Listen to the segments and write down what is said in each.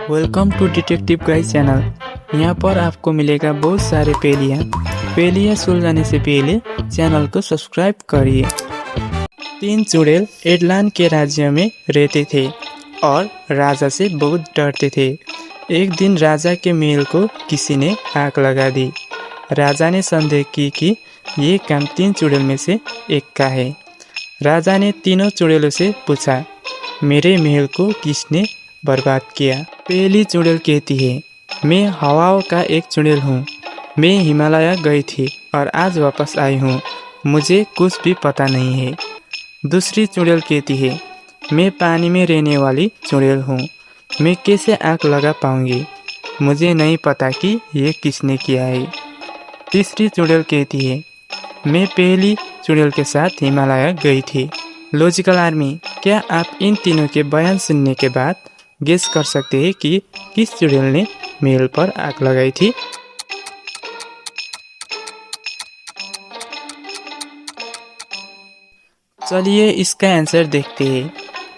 Welcome to detective guys channel. यहाँ पर आपको मिलेगा बहुत सारे पहेलियाँ सुलझाने से पहले चैनल को सब्सक्राइब करिए। 3 चुड़ैल एडलान के राज्य में रहते थे और राजा से बहुत डरते थे। एक दिन राजा के महल को किसी ने आग लगा दी। राजा ने संदेह की कि ये काम 3 चुड़ैल में से एक का है। राजा ने तीनों चुड़ैलों से पूछा, मेरे महल को किसने बर्बाद किया? पहली चुड़ैल कहती है, मैं हवाओं का एक चुड़ैल हूँ। मैं हिमालय गई थी और आज वापस आई हूँ। मुझे कुछ भी पता नहीं है। दूसरी चुड़ैल कहती है, मैं पानी में रहने वाली चुड़ैल हूँ। मैं कैसे आग लगा पाऊंगी? मुझे नहीं पता कि ये किसने किया है। तीसरी चुड़ैल कहती है, मैं पहली चुड़ैल के साथ हिमालय गई थी। लॉजिकल आर्मी, क्या आप इन तीनों के बयान सुनने के बाद गेस कर सकते हैं कि किस चुड़ैल ने महल पर आग लगाई थी? चलिए इसका आंसर देखते हैं।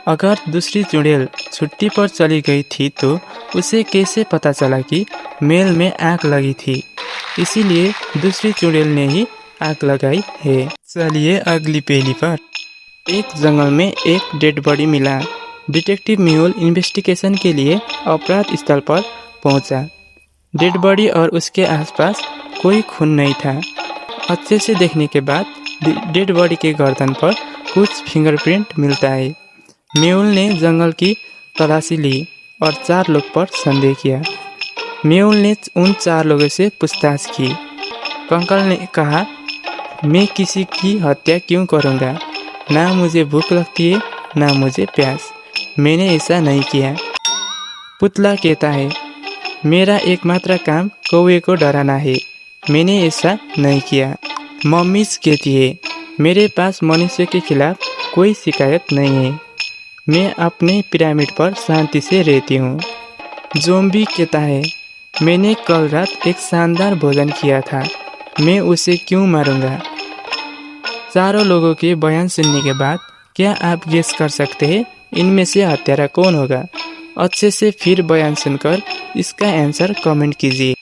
अगर दूसरी चुड़ैल छुट्टी पर चली गई थी तो उसे कैसे पता चला कि महल में आग लगी थी? इसीलिए दूसरी चुड़ैल ने ही आग लगाई है। चलिए अगली पहेली पर। एक जंगल में एक डेड बॉडी मिला। डिटेक्टिव मेहुल इन्वेस्टिगेशन के लिए अपराध स्थल पर पहुंचा। डेड बॉडी और उसके आसपास कोई खून नहीं था। अच्छे से देखने के बाद डेड बॉडी के गर्दन पर कुछ फिंगरप्रिंट मिलता है। मेहुल ने जंगल की तलाशी ली और 4 लोग पर संदेह किया। मेहुल ने उन 4 लोगों से पूछताछ की। कंकाल ने कहा, मैं किसी की हत्या क्यों करूँगा? ना मुझे भूख लगती है ना मुझे प्यास। मैंने ऐसा नहीं किया। पुतला कहता है, मेरा एकमात्र काम कौवे को डराना है। मैंने ऐसा नहीं किया। मम्मीज कहती है, मेरे पास मनुष्य के खिलाफ कोई शिकायत नहीं है। मैं अपने पिरामिड पर शांति से रहती हूँ। ज़ॉम्बी कहता है, मैंने कल रात एक शानदार भोजन किया था। मैं उसे क्यों मारूंगा? चारों लोगों के बयान सुनने के बाद क्या आप गेस कर सकते हैं इनमें से हत्यारा कौन होगा? अच्छे से फिर बयान सुनकर इसका आंसर कमेंट कीजिए।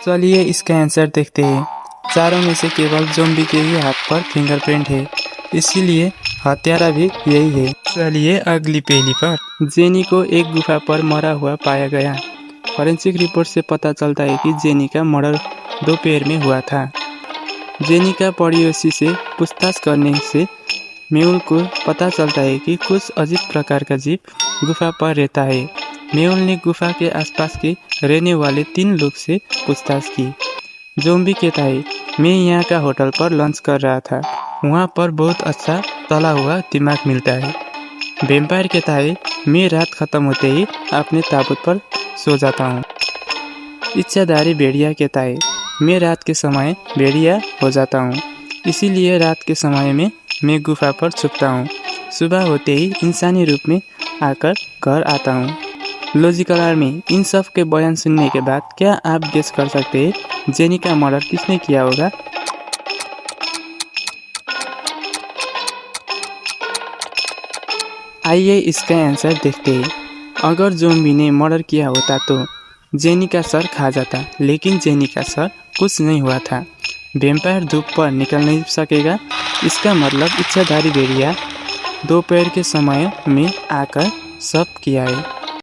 चलिए इसका आंसर देखते हैं। चारों में से केवल ज़ॉम्बी के ही हाथ पर फिंगरप्रिंट है, इसीलिए हत्यारा भी यही है। चलिए अगली पहेली पर। जेनी को एक गुफा पर मरा हुआ पाया गया। फॉरेंसिक रिपोर्ट से पता चलता है कि जेनी का मर्डर दोपहर में हुआ था। जेनी का पड़ोसी से पूछताछ करने से मेहुल को पता चलता है कि कुछ अजीब प्रकार का जीव गुफा पर रहता है। मेहुल ने गुफा के आसपास के रहने वाले 3 लोग से पूछताछ की। ज़ॉम्बी कहता है, मैं यहाँ का होटल पर लंच कर रहा था। वहाँ पर बहुत अच्छा तला हुआ दिमाग मिलता है। वैम्पायर कहता है, मैं रात खत्म होते ही अपने ताबूत पर सो जाता हूँ। इच्छाधारी भेड़िया कहता है, मैं रात के समय भेड़िया हो जाता हूँ, इसीलिए रात के समय में मैं गुफा पर छुपता हूँ। सुबह होते ही इंसानी रूप में आकर घर आता हूँ। लॉजिकल आर्मी, इन सब के बयान सुनने के बाद क्या आप गेस कर सकते हैं जेनी का मर्डर किसने किया होगा? आइए इसका आंसर देखते हैं। अगर ज़ॉम्बी ने मर्डर किया होता तो जेनी का सर खा जाता, लेकिन जेनी का सर कुछ नहीं हुआ था। वैम्पायर धूप पर निकल नहीं सकेगा, इसका मतलब इच्छाधारी भेड़िया दोपहर के समय में आकर सब किया है।